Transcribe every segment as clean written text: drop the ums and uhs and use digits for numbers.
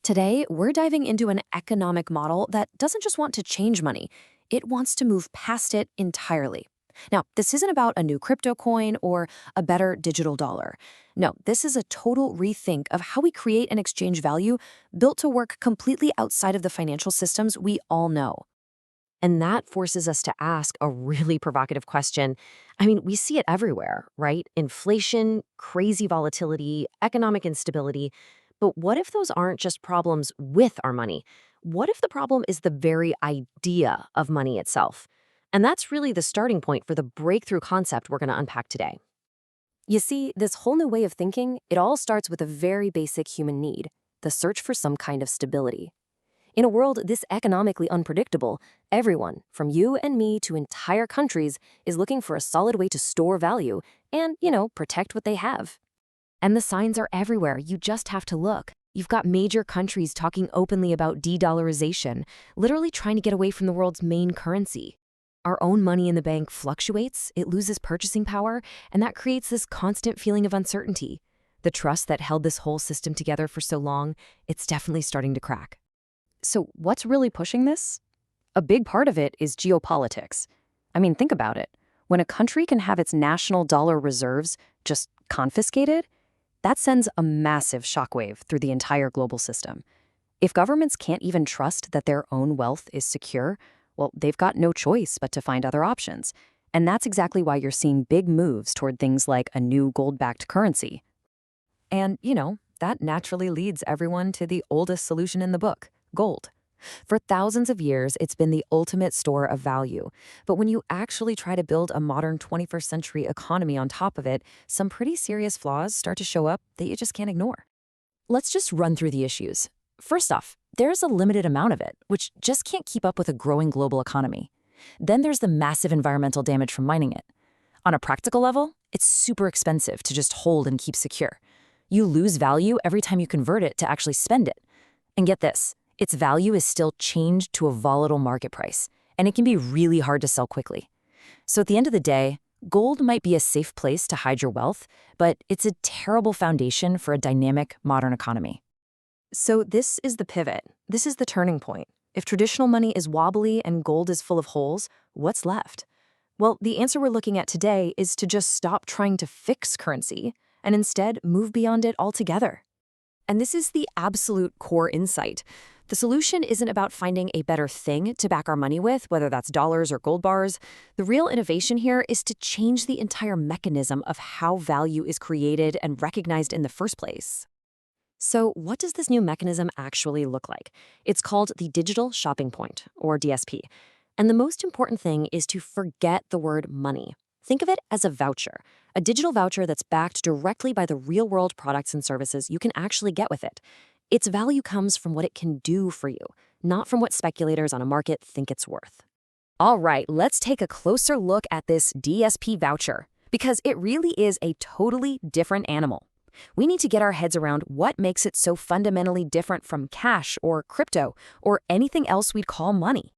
Today, we're diving into an economic model that doesn't just want to change money, it wants to move past it entirely. Now, this isn't about a new crypto coin or a better digital dollar. No, this is a total rethink of how we create and exchange value built to work completely outside of the financial systems we all know. And that forces us to ask a really provocative question. I mean, we see it everywhere, right? Inflation, crazy volatility, economic instability. But what if those aren't just problems with our money? What if the problem is the very idea of money itself? And that's really the starting point for the breakthrough concept we're going to unpack today. You see, this whole new way of thinking, it all starts with a very basic human need, the search for some kind of stability. In a world this economically unpredictable, everyone, from you and me to entire countries, is looking for a solid way to store value and, protect what they have. And the signs are everywhere. You just have to look. You've got major countries talking openly about de-dollarization, literally trying to get away from the world's main currency. Our own money in the bank fluctuates, it loses purchasing power, and that creates this constant feeling of uncertainty. The trust that held this whole system together for so long, it's definitely starting to crack. So what's really pushing this? A big part of it is geopolitics. I mean, think about it. When a country can have its national dollar reserves just confiscated, that sends a massive shockwave through the entire global system. If governments can't even trust that their own wealth is secure, well, they've got no choice but to find other options. And that's exactly why you're seeing big moves toward things like a new gold-backed currency. And, that naturally leads everyone to the oldest solution in the book, gold. For thousands of years, it's been the ultimate store of value. But when you actually try to build a modern 21st century economy on top of it, some pretty serious flaws start to show up that you just can't ignore. Let's just run through the issues. First off, there's a limited amount of it, which just can't keep up with a growing global economy. Then there's the massive environmental damage from mining it. On a practical level, it's super expensive to just hold and keep secure. You lose value every time you convert it to actually spend it. And get this, its value is still changed to a volatile market price, and it can be really hard to sell quickly. So at the end of the day, gold might be a safe place to hide your wealth, but it's a terrible foundation for a dynamic modern economy. So this is the pivot. This is the turning point. If traditional money is wobbly and gold is full of holes, what's left? Well, the answer we're looking at today is to just stop trying to fix currency and instead move beyond it altogether. And this is the absolute core insight. The solution isn't about finding a better thing to back our money with, whether that's dollars or gold bars. The real innovation here is to change the entire mechanism of how value is created and recognized in the first place. So what does this new mechanism actually look like? It's called the Digital Shopping Point, or DSP. And the most important thing is to forget the word money. Think of it as a voucher, a digital voucher that's backed directly by the real-world products and services you can actually get with it. Its value comes from what it can do for you, not from what speculators on a market think it's worth. All right, let's take a closer look at this DSP voucher, because it really is a totally different animal. We need to get our heads around what makes it so fundamentally different from cash or crypto or anything else we'd call money.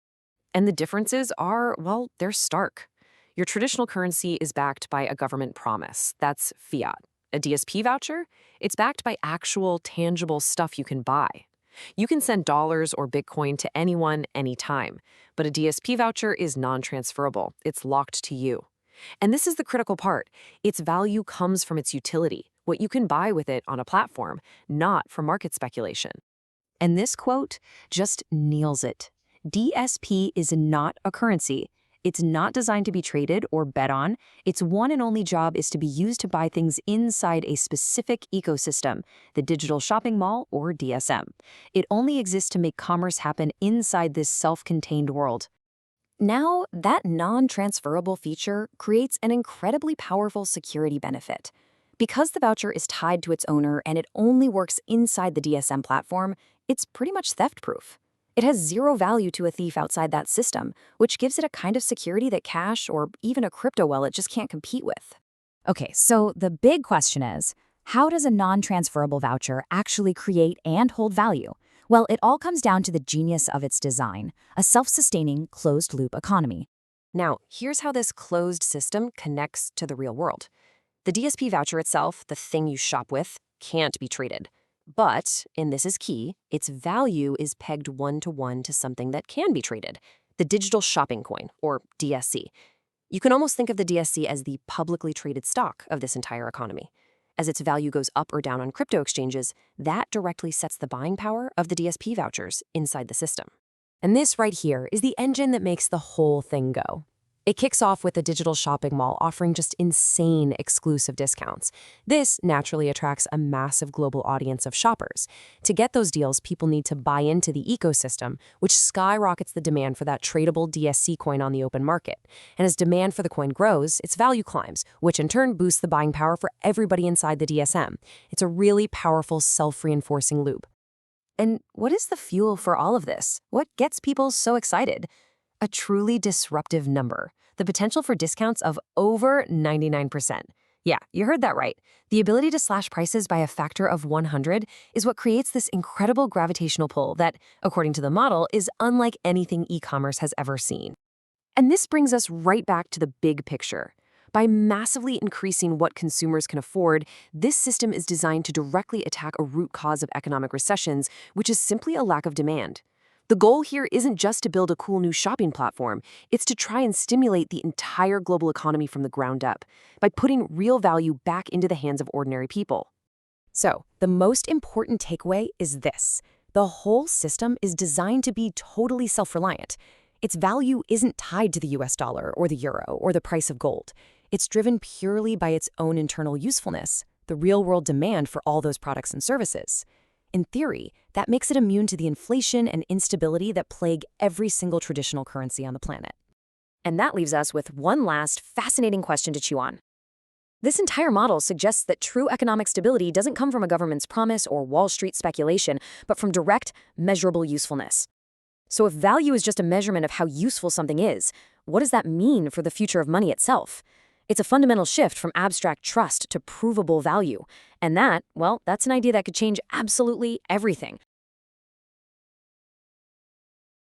And the differences are, well, they're stark. Your traditional currency is backed by a government promise. That's fiat. A DSP voucher? It's backed by actual, tangible stuff you can buy. You can send dollars or Bitcoin to anyone, anytime. But a DSP voucher is non-transferable. It's locked to you. And this is the critical part. Its value comes from its utility, what you can buy with it on a platform, not from market speculation. And this quote just nails it. DSP is not a currency. It's not designed to be traded or bet on. Its one and only job is to be used to buy things inside a specific ecosystem, the digital shopping mall, or DSM. It only exists to make commerce happen inside this self-contained world. Now, that non-transferable feature creates an incredibly powerful security benefit. Because the voucher is tied to its owner and it only works inside the DSM platform, it's pretty much theft-proof. It has zero value to a thief outside that system, which gives it a kind of security that cash or even a crypto wallet just can't compete with. Okay, so the big question is, how does a non-transferable voucher actually create and hold value? Well, it all comes down to the genius of its design, a self-sustaining, closed-loop economy. Now, here's how this closed system connects to the real world. The DSP voucher itself, the thing you shop with, can't be traded. But, and this is key, its value is pegged one-to-one to something that can be traded, the digital shopping coin, or DSC. You can almost think of the DSC as the publicly traded stock of this entire economy. As its value goes up or down on crypto exchanges, that directly sets the buying power of the DSP vouchers inside the system. And this right here is the engine that makes the whole thing go. It kicks off with a digital shopping mall offering just insane exclusive discounts. This naturally attracts a massive global audience of shoppers. To get those deals, people need to buy into the ecosystem, which skyrockets the demand for that tradable DSC coin on the open market. And as demand for the coin grows, its value climbs, which in turn boosts the buying power for everybody inside the DSM. It's a really powerful self-reinforcing loop. And what is the fuel for all of this? What gets people so excited? A truly disruptive number, the potential for discounts of over 99%. Yeah, you heard that right. The ability to slash prices by a factor of 100 is what creates this incredible gravitational pull that, according to the model, is unlike anything e-commerce has ever seen. And this brings us right back to the big picture. By massively increasing what consumers can afford, this system is designed to directly attack a root cause of economic recessions, which is simply a lack of demand. The goal here isn't just to build a cool new shopping platform, it's to try and stimulate the entire global economy from the ground up by putting real value back into the hands of ordinary people. So, the most important takeaway is this. The whole system is designed to be totally self-reliant. Its value isn't tied to the US dollar or the euro or the price of gold. It's driven purely by its own internal usefulness, the real-world demand for all those products and services. In theory, that makes it immune to the inflation and instability that plague every single traditional currency on the planet. And that leaves us with one last fascinating question to chew on. This entire model suggests that true economic stability doesn't come from a government's promise or Wall Street speculation, but from direct, measurable usefulness. So if value is just a measurement of how useful something is, what does that mean for the future of money itself? It's a fundamental shift from abstract trust to provable value. And that, well, that's an idea that could change absolutely everything,